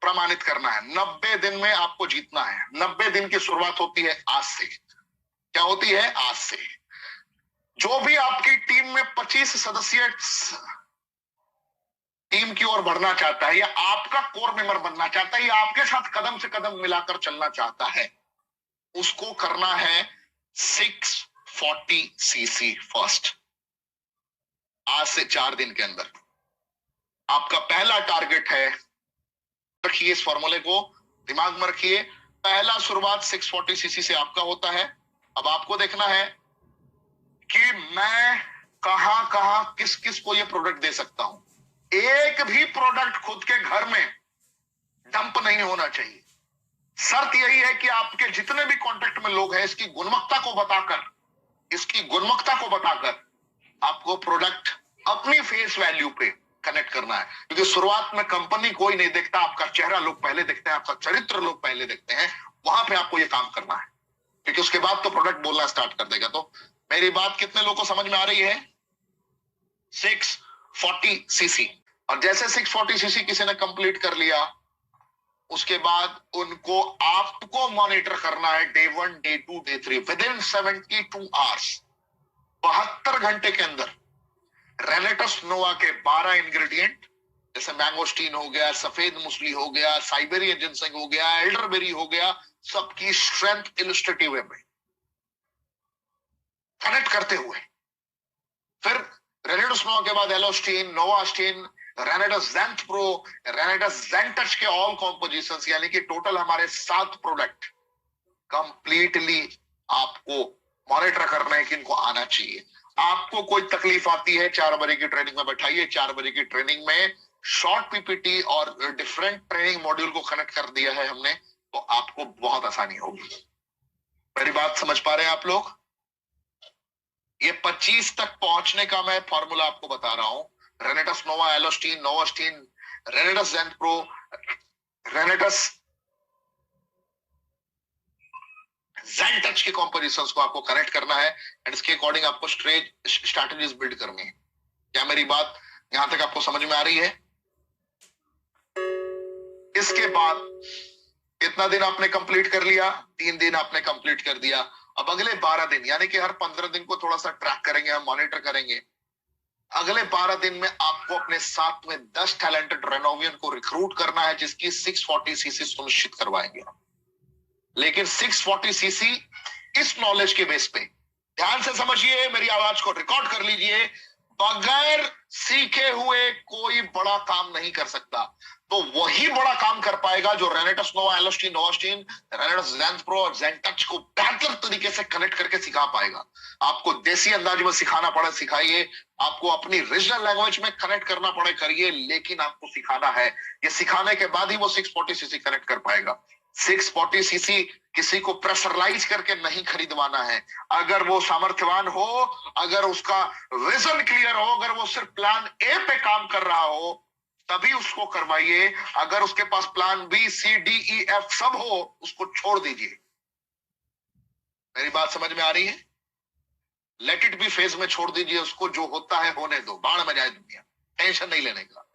प्रमाणित करना है, 90 दिन में आपको जीतना है। 90 दिन की शुरुआत होती है आज से। क्या होती है? आज से। जो भी आपकी टीम में 25 सदस्य टीम की ओर बढ़ना चाहता है, या आपका कोर मेंबर बनना चाहता है, या आपके साथ कदम से कदम मिलाकर चलना चाहता है, उसको करना है 640 सीसी फर्स्ट। आज से 4 दिन के अंदर आपका पहला टारगेट है, रखिए इस फॉर्मूले को दिमाग में रखिए, पहला शुरुआत 640 सीसी से आपका होता है। अब आपको देखना है कि मैं कहां कहां किस किस को ये प्रोडक्ट दे सकता हूं। एक भी प्रोडक्ट खुद के घर में डंप नहीं होना चाहिए। शर्त यही है कि आपके जितने भी कॉन्टेक्ट में लोग हैं, इसकी गुणवत्ता को बताकर आपको प्रोडक्ट अपनी फेस वैल्यू पे कनेक्ट करना है। क्योंकि शुरुआत में कंपनी कोई नहीं देखता, आपका चेहरा लोग पहले देखते हैं, आपका चरित्र लोग पहले देखते हैं। वहां पे आपको ये काम करना है, क्योंकि उसके बाद तो प्रोडक्ट बोलना स्टार्ट कर देगा। तो मेरी बात कितने लोगों को समझ में आ रही है? 640 सीसी। और जैसे 640 सीसी किसी ने कंप्लीट कर लिया, उसके बाद उनको आपको मॉनिटर करना है day 1, day 2, day 3, with in 72 hours, 72 घंटे के अंदर रेनेटस नोवा के 12 इंग्रेडिएंट, जैसे मैंगोस्टीन हो गया, सफेद मूसली हो गया, साइबेरियन जिनसेंग हो गया, एल्डरबेरी हो गया, सबकी स्ट्रेंथ इलस्ट्रेटिव वे में कनेक्ट करते हुए, फिर रेनेटस नोवा के बाद एलोस्टीन, नोवास्टीन, रेनेटस ज़ेंथ प्रो, रेनेटस ज़ेंटच के ऑल कॉम्पोजिशंस, यानी कि टोटल हमारे 7 प्रोडक्ट कंप्लीटली आपको मॉनिटर करना है कि इनको आना चाहिए। आपको कोई तकलीफ आती है, 4 बजे की ट्रेनिंग में बैठाइए। 4 बजे की ट्रेनिंग में शॉर्ट पीपीटी और डिफरेंट ट्रेनिंग मॉड्यूल को कनेक्ट कर दिया है हमने, तो आपको बहुत आसानी होगी। मेरी बात समझ पा रहे हैं आप लोग? ये 25 तक पहुंचने का मैं फॉर्मूला आपको बता रहा हूं। रेनेटस नोवा, एलोस्टीन, नोवास्टीन, रेनेटस ज़ेंथ प्रो, रेनेटस ज़ेंटच के कॉम्पोजिशंस को आपको कनेक्ट करना है, एंड इसके अकॉर्डिंग आपको स्ट्रैटेजीज बिल्ड करनी है। क्या मेरी बात यहां तक आपको समझ में आ रही है? इसके बाद कितना दिन आपने कंप्लीट कर लिया? 3 दिन आपने कंप्लीट कर दिया। अब अगले 12 दिन, यानी कि हर 15 दिन को थोड़ा सा ट्रैक करेंगे, हम मॉनिटर करेंगे। अगले 12 दिन में आपको अपने साथ में 10 टैलेंटेड रेनोवियन को रिक्रूट करना है, जिसकी 640 सीसी सुनिश्चित करवाएंगे। लेकिन 640 सीसी इस नॉलेज के बेस पे, ध्यान से समझिए, मेरी आवाज को रिकॉर्ड कर लीजिए, बगैर सीखे हुए कोई बड़ा काम नहीं कर सकता। तो वही बड़ा काम कर पाएगा जो रेनेटस नोवा, एलोस्टीन, नोवास्टीन, रेनेटस ज़ेंथ प्रो और ज़ेंटच को बेहतर तरीके से कनेक्ट करके सिखा पाएगा। आपको देसी अंदाज में सिखाना पड़े सिखाइए, आपको अपनी रीजनल लैंग्वेज में कनेक्ट करना पड़े करिए, लेकिन आपको सिखाना है। ये सिखाने के बाद ही वो 640 सीसी कनेक्ट कर पाएगा। 640 सीसी किसी को प्रेशरलाइज करके नहीं खरीदवाना है। अगर वो सामर्थ्यवान हो, अगर उसका विजन क्लियर हो, अगर वो सिर्फ प्लान ए पे काम कर रहा हो, तभी उसको करवाइए। अगर उसके पास प्लान बी, सी, डी, ई, एफ सब हो, उसको छोड़ दीजिए। मेरी बात समझ में आ रही है? लेट इट बी फेज में छोड़ दीजिए उसको, जो होता है होने दो, बाढ़ में जाए दुनिया, टेंशन नहीं लेने का।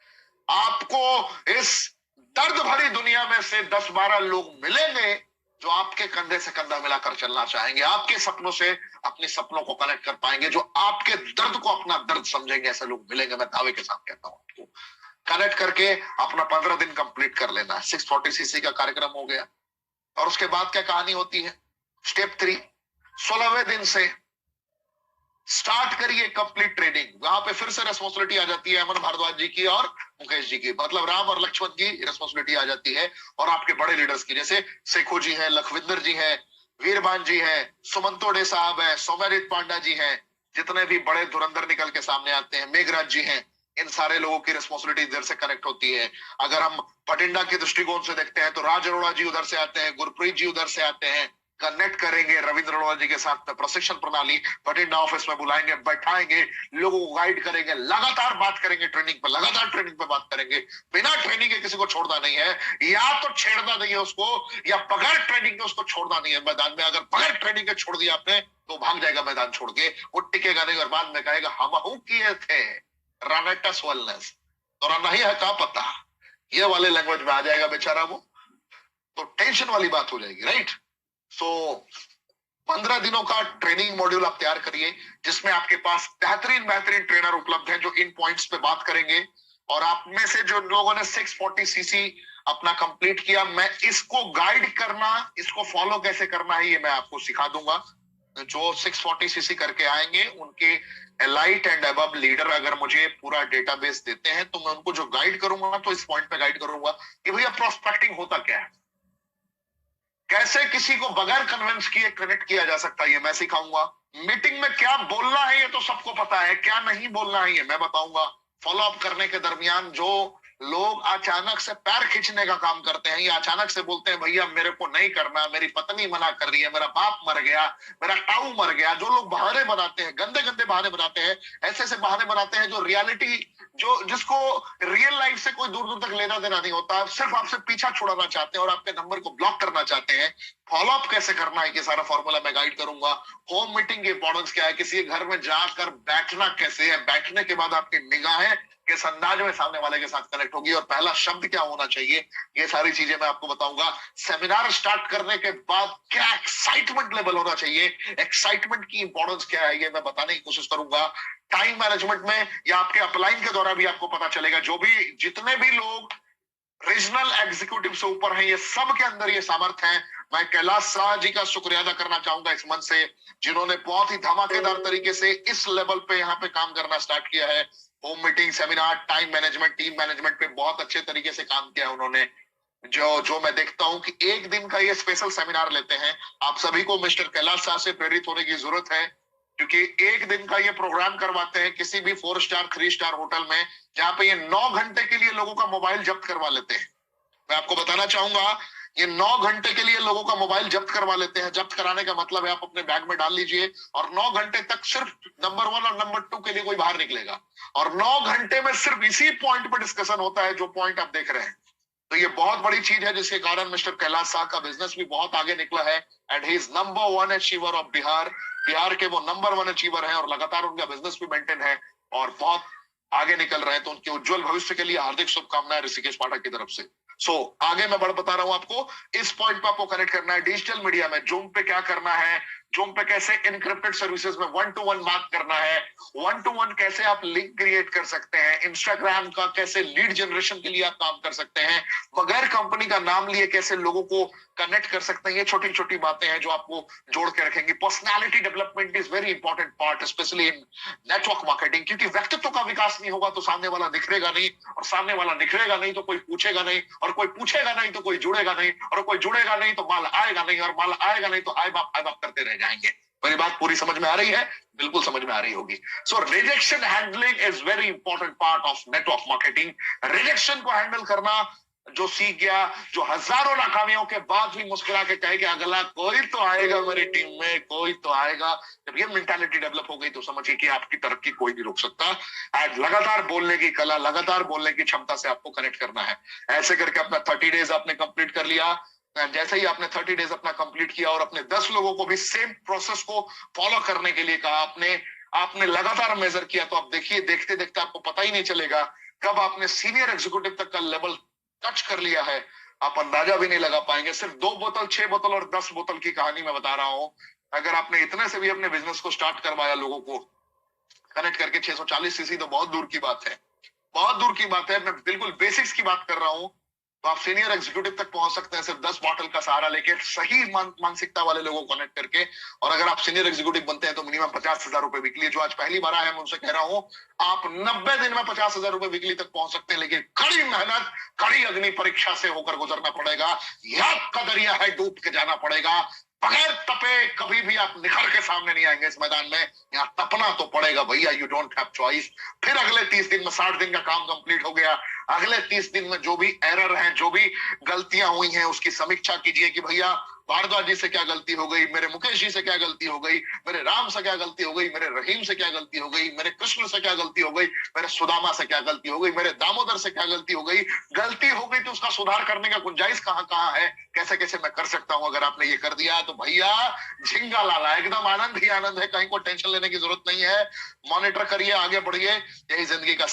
आपको इस दर्द भरी दुनिया में से 10-12 लोग मिलेंगे जो आपके कंधे से कंधा मिलाकर चलना चाहेंगे, आपके सपनों से अपने सपनों को कनेक्ट कर पाएंगे, जो आपके दर्द को अपना दर्द समझेंगे। ऐसे लोग मिलेंगे, मैं दावे के साथ कहता हूं। आपको कनेक्ट करके अपना 15 दिन कंप्लीट कर लेना है। 640 सीसी का कार्यक्रम हो गया। और उसके बाद क्या कहानी होती है? स्टेप 3, 16वें दिन से स्टार्ट करिए कंप्लीट ट्रेनिंग। वहां पे फिर से रेस्पॉन्सिबिलिटी आ जाती है अमन भारद्वाज जी की और मुकेश जी की, मतलब राम और लक्ष्मण की रेस्पॉन्सिबिलिटी आ जाती है, और आपके बड़े लीडर्स की, जैसे शेखो जी है, लखविंदर जी है, वीरबान जी है, सुमंतो डे साहब है, सौम्यजीत पांडा जी हैं, जितने भी बड़े धुरंधर निकल के सामने आते हैं, मेघराज जी हैं, इन सारे लोगों की रेस्पॉन्सिबिलिटी इधर से कनेक्ट होती है। अगर हम भटिंडा के दृष्टिकोण से देखते हैं तो राज अरोड़ा जी उधर से आते हैं, गुरप्रीत जी उधर से आते हैं। कनेक्ट करेंगे रविंद्र अरोड़ा जी के साथ में प्रशिक्षण प्रणाली, भटिंडा ऑफिस में बुलाएंगे, बैठाएंगे, लोगों को गाइड करेंगे, लगातार बात करेंगे ट्रेनिंग पे, लगातार ट्रेनिंग पे बात करेंगे। बिना ट्रेनिंग के किसी को छोड़ना नहीं है, या तो छेड़ना नहीं है उसको, या बगैर ट्रेनिंग के उसको छोड़ना नहीं है मैदान में। अगर बगैर ट्रेनिंग के छोड़ दिया आपने तो भाग जाएगा मैदान छोड़ के, वो टिकेगा नहीं, और बाद में कहेगा हम हूं किए थे रानेटस वेलनेस, तो नहीं है क्या पता, ये वाले लैंग्वेज में आ जाएगा बेचारा वो, तो टेंशन वाली बात हो जाएगी, राइट? सो 15 दिनों का ट्रेनिंग मॉड्यूल आप तैयार करिए, जिसमें आपके पास बेहतरीन ट्रेनर उपलब्ध हैं जो इन पॉइंट्स पे बात करेंगे। और आप में से जो लोगों ने 640 सीसी अपना कंप्लीट किया, मैं इसको गाइड करना, इसको फॉलो कैसे करना है, ये मैं आपको सिखा दूंगा। जो 640 सीसी करके आएंगे, उनके एलाइट एंड अबव लीडर अगर मुझे पूरा डेटाबेस देते हैं, तो मैं उनको जो गाइड करूंगा, तो इस पॉइंट पे गाइड करूंगा कि भैया प्रोस्पेक्टिंग होता क्या है, कैसे किसी को बगैर कन्विंस किए कनेक्ट किया जा सकता है, ये मैं सिखाऊंगा। मीटिंग में क्या बोलना है ये तो सबको पता है, क्या नहीं बोलना है ये मैं बताऊंगा। फॉलो अप करने के दरमियान जो लोग अचानक से पैर खींचने का काम करते हैं, या अचानक से बोलते हैं भैया मेरे को नहीं करना, मेरी पत्नी मना कर रही है, मेरा बाप मर गया, मेरा टाऊ मर गया, जो लोग बहाने बनाते हैं, गंदे गंदे बहाने बनाते हैं, ऐसे बहाने बनाते हैं जो रियलिटी, जिसको रियल लाइफ से कोई दूर दूर तक लेना देना नहीं होता, सिर्फ आपसे पीछा छुड़ाना चाहते हैं और आपके नंबर को ब्लॉक करना चाहते हैं। फॉलो अप कैसे करना है, ये सारा फॉर्मूला मैं गाइड करूंगा। होम मीटिंग की इंपॉर्टेंस क्या है, किसी के घर में जाकर बैठना कैसे है, बैठने के बाद आपकी निगाहें किस अंदाज में सामने वाले के साथ कनेक्ट होगी, और पहला शब्द क्या होना चाहिए, ये सारी चीजें मैं आपको बताऊंगा। सेमिनार स्टार्ट करने के बाद क्या एक्साइटमेंट लेवल होना चाहिए, एक्साइटमेंट की इंपॉर्टेंस क्या है, ये मैं बताने की कोशिश करूंगा। टाइम मैनेजमेंट में या आपके अपलाइन के दौरान भी आपको पता चलेगा, जो भी जितने भी लोग रीजनल एग्जीक्यूटिव से ऊपर हैं, ये सब के अंदर ये सामर्थ्य है। मैं कैलाश शाह जी का शुक्रिया अदा करना चाहूंगा इस मंच से, जिन्होंने बहुत ही धमाकेदार तरीके से इस लेवल पे यहाँ पे काम करना स्टार्ट किया है। Home meeting, seminar, time management, team management पे बहुत अच्छे तरीके से काम किया है उन्होंने। जो मैं देखता हूं कि एक दिन का ये स्पेशल सेमिनार लेते हैं, आप सभी को मिस्टर कैलाश शाह से प्रेरित होने की जरूरत है, क्योंकि एक दिन का ये प्रोग्राम करवाते हैं किसी भी 4 स्टार 3 स्टार होटल में, जहां पे ये 9 घंटे के लिए लोगों का मोबाइल जब्त करवा लेते हैं। मैं आपको बताना चाहूंगा, ये 9 घंटे के लिए लोगों का मोबाइल जब्त करवा लेते हैं। जब्त कराने का मतलब है आप अपने बैग में डाल लीजिए, और 9 घंटे तक सिर्फ नंबर 1 और नंबर 2 के लिए कोई बाहर निकलेगा, और 9 घंटे में सिर्फ इसी पॉइंट पर डिस्कशन होता है जो पॉइंट आप देख रहे हैं। तो ये बहुत बड़ी चीज है, जिसके कारण मिस्टर कैलाश शाह का बिजनेस भी बहुत आगे निकला है, and he is number 1 achiever of Bihar. Bihar के वो नंबर 1 अचीवर है, और लगातार उनका बिजनेस भी मेंटेन है और बहुत आगे निकल रहे हैं। तो उनके उज्जवल भविष्य के लिए हार्दिक शुभकामनाएं ऋषिकेश पाठक की तरफ से। आगे मैं बढ़ बता रहा हूं आपको, इस पॉइंट पे आपको कनेक्ट करना है डिजिटल मीडिया में। जूम पे क्या करना है, जूम पे कैसे इनक्रिप्टेड सर्विसेज में 1-to-1 बात करना है, 1-to-1 कैसे आप लिंक क्रिएट कर सकते हैं, इंस्टाग्राम का कैसे लीड जनरेशन के लिए आप काम कर सकते हैं, बगैर कंपनी का नाम लिए कैसे लोगों को कनेक्ट कर सकते हैं। ये छोटी छोटी बातें हैं जो आपको जोड़ के रखेंगी। Personality development is very important part, specially in network marketing, क्योंकि व्यक्तित्व का विकास नहीं होगा तो सामने वाला निखरेगा नहीं, और सामने वाला निखरेगा नहीं तो कोई पूछेगा नहीं, और कोई पूछेगा नहीं तो कोई जुड़ेगा नहीं, और कोई जुड़ेगा नहीं तो माल आएगा नहीं, और माल आएगा नहीं तो हाय बाप करते रह जाएंगे। मेरी बात पूरी समझ में आ रही है? बिल्कुल समझ में आ रही होगी। So rejection handling is very important part of network marketing. Rejection को हैंडल करना जो सीख गया, जो हजारों नाकामियों के बाद भी मुस्कुरा के कहेगा अगला कोई तो आएगा मेरी टीम में, कोई तो आएगा, जब ये मेंटालिटी डेवलप हो गई तो समझिए कि आपकी तरक्की कोई नहीं रोक सकता। एंड लगातार बोलने की कला, लगातार बोलने की क्षमता से आपको कनेक्ट करना है। ऐसे करके अपना 30 डेज आपने कंप्लीट कर लिया। जैसे ही आपने 30 डेज अपना कंप्लीट किया और अपने 10 लोगों को भी सेम प्रोसेस को फॉलो करने के लिए कहा, आपने लगातार मेजर किया, तो आप देखिए देखते देखते आपको पता ही नहीं चलेगा कब आपने सीनियर एग्जीक्यूटिव तक का लेवल टच कर लिया है, आप अंदाजा भी नहीं लगा पाएंगे। सिर्फ 2 बोतल, 6 बोतल और 10 बोतल की कहानी मैं बता रहा हूं। अगर आपने इतने से भी अपने बिजनेस को स्टार्ट करवाया, लोगों को कनेक्ट करके 640 सीसी, तो बहुत दूर की बात है, बहुत दूर की बात है। मैं बिल्कुल बेसिक्स की बात कर रहा हूं। तो आप सीनियर एग्जीक्यूटिव तक पहुंच सकते हैं सिर्फ 10 बॉटल का सहारा लेके, सही मानसिकता वाले लोगों को कनेक्ट करके। और अगर आप सीनियर एग्जीक्यूटिव बनते हैं तो मिनिमम 50,000 रुपए वीकली। जो आज पहली बार आया है मैं उनसे कह रहा हूं, आप 90 दिन में 50,000 रुपए वीकली तक पहुंच सकते हैं, लेकिन कड़ी मेहनत, कड़ी अग्नि परीक्षा से होकर गुजरना पड़ेगा। याद का दरिया है, डूब के जाना पड़ेगा। बगैर तपे कभी भी आप निखर के सामने नहीं आएंगे इस मैदान में। यहाँ तपना तो पड़ेगा भैया, यू डोंट हैव चॉइस। फिर अगले 30 दिन में 60 दिन का काम कंप्लीट हो गया, अगले 30 दिन में जो भी एरर हैं, जो भी गलतियां हुई हैं, उसकी समीक्षा कीजिए कि भैया भारद्वाज जी से क्या गलती हो गई, मेरे मुकेश जी से क्या गलती हो गई, मेरे राम से क्या गलती हो गई, मेरे रहीम से क्या गलती हो गई, मेरे कृष्ण से क्या गलती हो गई, मेरे सुदामा से क्या गलती हो गई, मेरे दामोदर से क्या गलती हो गई। गलती हो गई तो उसका सुधार करने का गुंजाइश कहाँ कहाँ है, कैसे कैसे मैं कर सकता हूं। अगर आपने ये कर दिया तो भैया झिंगा लाला, एकदम आनंद ही आनंद है, कहीं को टेंशन लेने की जरूरत नहीं है। मॉनिटर करिए, आगे बढ़िए, यही जिंदगी का